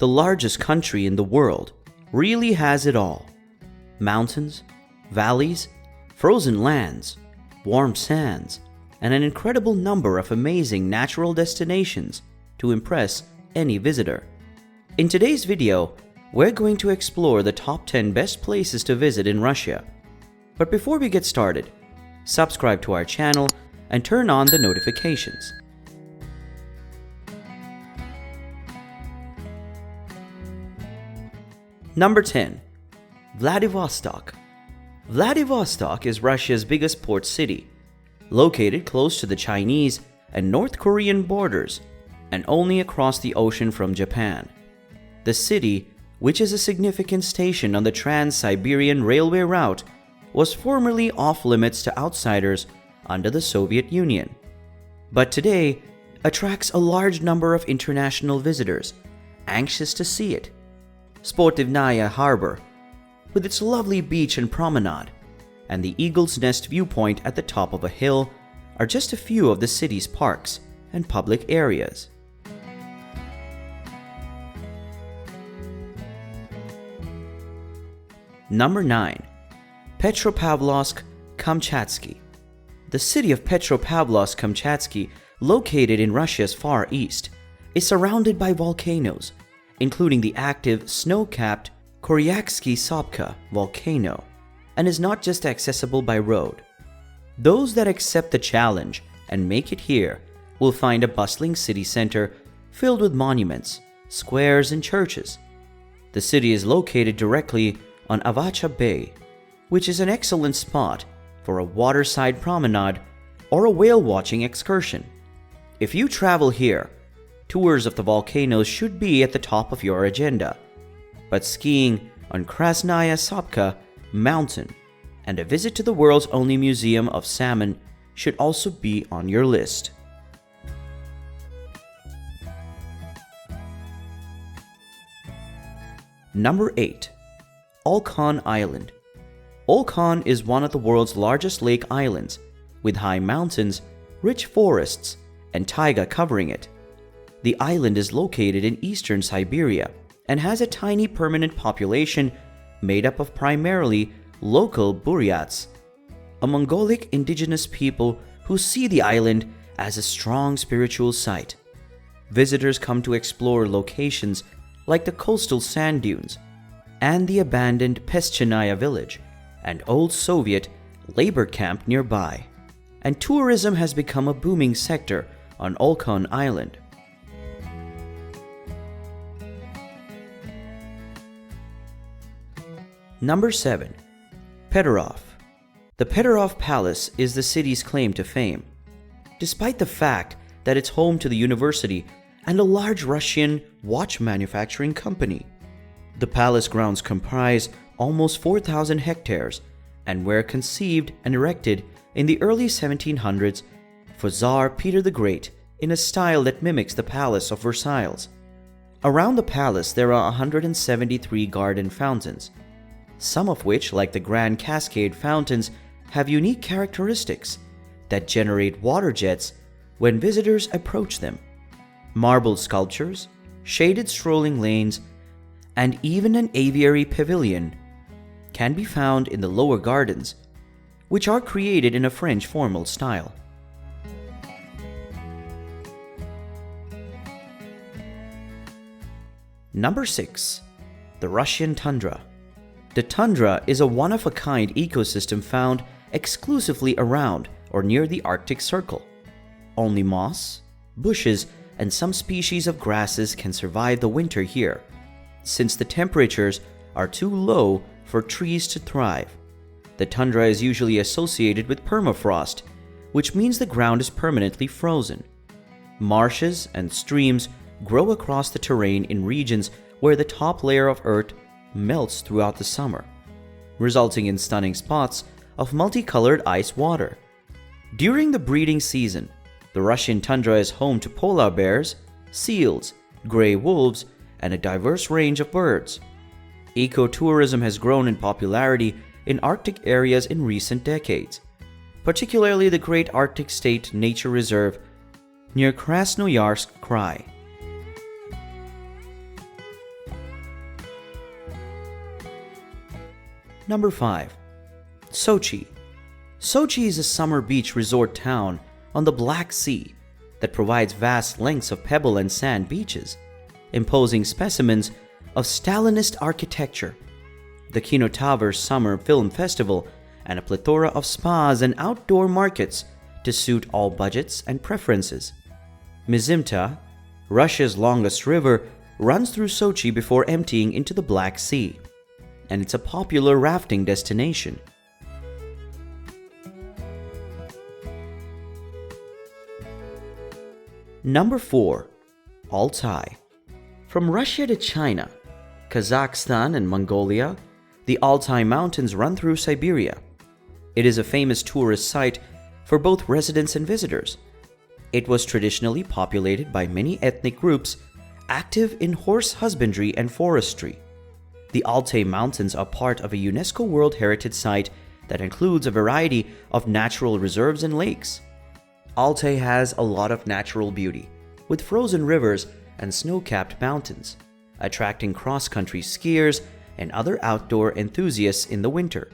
the largest country in the world, really has it all. Mountains, valleys, frozen lands, warm sands, and an incredible number of amazing natural destinations to impress any visitor. In today's video, we're going to explore the top 10 best places to visit in Russia. But before we get started, subscribe to our channel and turn on the notifications. Number 10. Vladivostok. Vladivostok is Russia's biggest port city, located close to the Chinese and North Korean borders and only across the ocean from Japan. The city, which is a significant station on the Trans-Siberian Railway route, was formerly off-limits to outsiders under the Soviet Union, but today attracts a large number of international visitors anxious to see it. Sportivnaya Harbor, with its lovely beach and promenade, and the Eagle's Nest viewpoint at the top of a hill are just a few of the city's parks and public areas. Number 9. Petropavlovsk-Kamchatsky. The city of Petropavlovsk-Kamchatsky, located in Russia's far east, is surrounded by volcanoes, including the active snow-capped Koryaksky Sopka volcano, and is not just accessible by road. Those that accept the challenge and make it here will find a bustling city center filled with monuments, squares, and churches. The city is located directly on Avacha Bay, which is an excellent spot for a waterside promenade or a whale-watching excursion. If you travel here, tours of the volcanoes should be at the top of your agenda, but skiing on Krasnaya Sopka mountain and a visit to the world's only museum of salmon should also be on your list. Number 8. Olkhon Island. Olkhon is one of the world's largest lake islands, with high mountains, rich forests, and taiga covering it. The island is located in eastern Siberia and has a tiny permanent population made up of primarily local Buryats, a Mongolic indigenous people who see the island as a strong spiritual site. Visitors come to explore locations like the coastal sand dunes and the abandoned Pestchenaya village, an old Soviet labor camp nearby, and tourism has become a booming sector on Olkhon Island. Number 7. Peterhof. The Peterhof Palace is the city's claim to fame, despite the fact that it's home to the university and a large Russian watch manufacturing company. The palace grounds comprise almost 4,000 hectares and were conceived and erected in the early 1700s for Tsar Peter the Great in a style that mimics the Palace of Versailles. Around the palace there are 173 garden fountains, some of which, like the Grand Cascade fountains, have unique characteristics that generate water jets when visitors approach them. Marble sculptures, shaded strolling lanes, and even an aviary pavilion can be found in the lower gardens, which are created in a French formal style. Number 6. The Russian Tundra. The tundra is a one-of-a-kind ecosystem found exclusively around or near the Arctic Circle. Only moss, bushes, and some species of grasses can survive the winter here, since the temperatures are too low for trees to thrive. The tundra is usually associated with permafrost, which means the ground is permanently frozen. Marshes and streams grow across the terrain in regions where the top layer of earth melts throughout the summer, resulting in stunning spots of multicolored ice water. During the breeding season, the Russian tundra is home to polar bears, seals, gray wolves, and a diverse range of birds. Ecotourism has grown in popularity in Arctic areas in recent decades, particularly the Great Arctic State Nature Reserve near Krasnoyarsk Krai. Number 5. Sochi. Sochi is a summer beach resort town on the Black Sea that provides vast lengths of pebble and sand beaches, imposing specimens of Stalinist architecture, the Kino Tower Summer Film Festival, and a plethora of spas and outdoor markets to suit all budgets and preferences. Mizimta, Russia's longest river, runs through Sochi before emptying into the Black Sea, and it's a popular rafting destination. Number 4. Altai. From Russia to China, Kazakhstan and Mongolia, the Altai Mountains run through Siberia. It is a famous tourist site for both residents and visitors. It was traditionally populated by many ethnic groups active in horse husbandry and forestry. The Altai Mountains are part of a UNESCO World Heritage Site that includes a variety of natural reserves and lakes. Altai has a lot of natural beauty, with frozen rivers and snow-capped mountains, attracting cross-country skiers and other outdoor enthusiasts in the winter,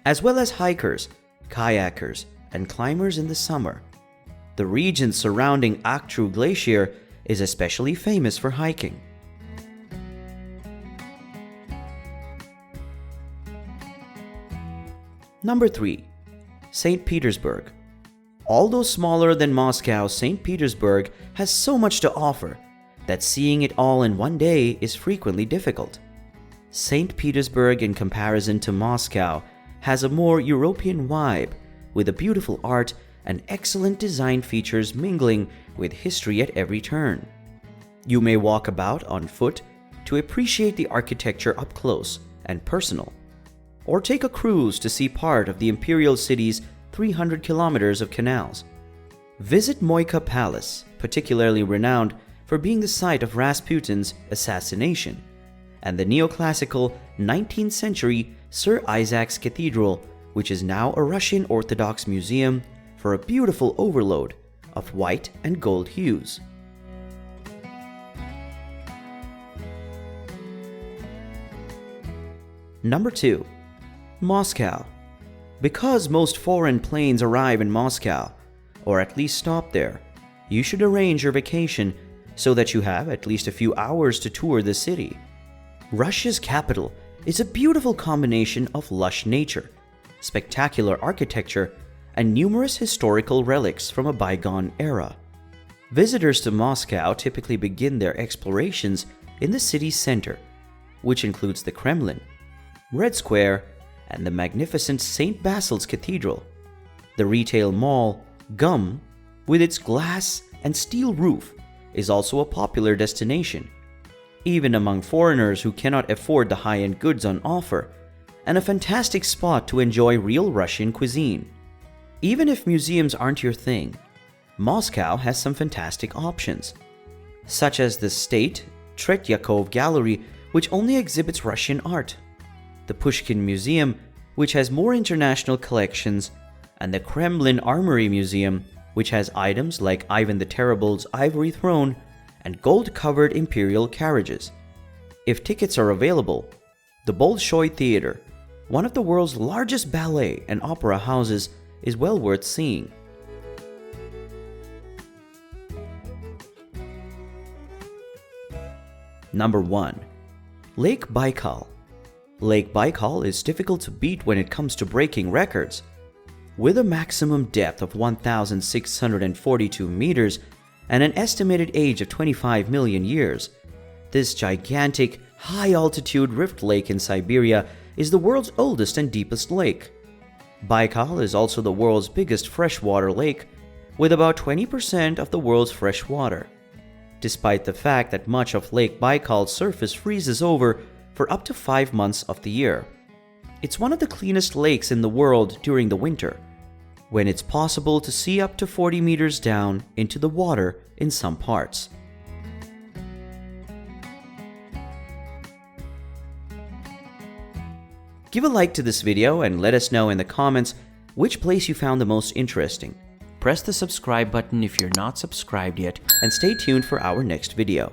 as well as hikers, kayakers, and climbers in the summer. The region surrounding Aktru Glacier is especially famous for hiking. Number 3. St. Petersburg. Although smaller than Moscow, St. Petersburg has so much to offer that seeing it all in one day is frequently difficult. St. Petersburg, in comparison to Moscow, has a more European vibe, with a beautiful art and excellent design features mingling with history at every turn. You may walk about on foot to appreciate the architecture up close and personal, or take a cruise to see part of the imperial city's 300 kilometers of canals. Visit Moika Palace, particularly renowned for being the site of Rasputin's assassination, and the neoclassical 19th century Sir Isaac's Cathedral, which is now a Russian Orthodox museum, for a beautiful overload of white and gold hues. Number 2. Moscow. Because most foreign planes arrive in Moscow, or at least stop there, you should arrange your vacation so that you have at least a few hours to tour the city. Russia's capital is a beautiful combination of lush nature, spectacular architecture, and numerous historical relics from a bygone era. Visitors to Moscow typically begin their explorations in the city's center, which includes the Kremlin, Red Square, and the magnificent St. Basil's Cathedral. The retail mall, GUM, with its glass and steel roof, is also a popular destination, even among foreigners who cannot afford the high-end goods on offer, and a fantastic spot to enjoy real Russian cuisine. Even if museums aren't your thing, Moscow has some fantastic options, such as the State Tretyakov Gallery, which only exhibits Russian art, the Pushkin Museum, which has more international collections, and the Kremlin Armory Museum, which has items like Ivan the Terrible's ivory throne and gold-covered imperial carriages. If tickets are available, the Bolshoi Theater, one of the world's largest ballet and opera houses, is well worth seeing. Number 1. Lake Baikal. Lake Baikal is difficult to beat when it comes to breaking records. With a maximum depth of 1,642 meters and an estimated age of 25 million years, this gigantic, high-altitude rift lake in Siberia is the world's oldest and deepest lake. Baikal is also the world's biggest freshwater lake, with about 20% of the world's fresh water, despite the fact that much of Lake Baikal's surface freezes over for up to 5 months of the year. It's one of the cleanest lakes in the world during the winter, when it's possible to see up to 40 meters down into the water in some parts. Give a like to this video and let us know in the comments which place you found the most interesting. Press the subscribe button if you're not subscribed yet, and stay tuned for our next video.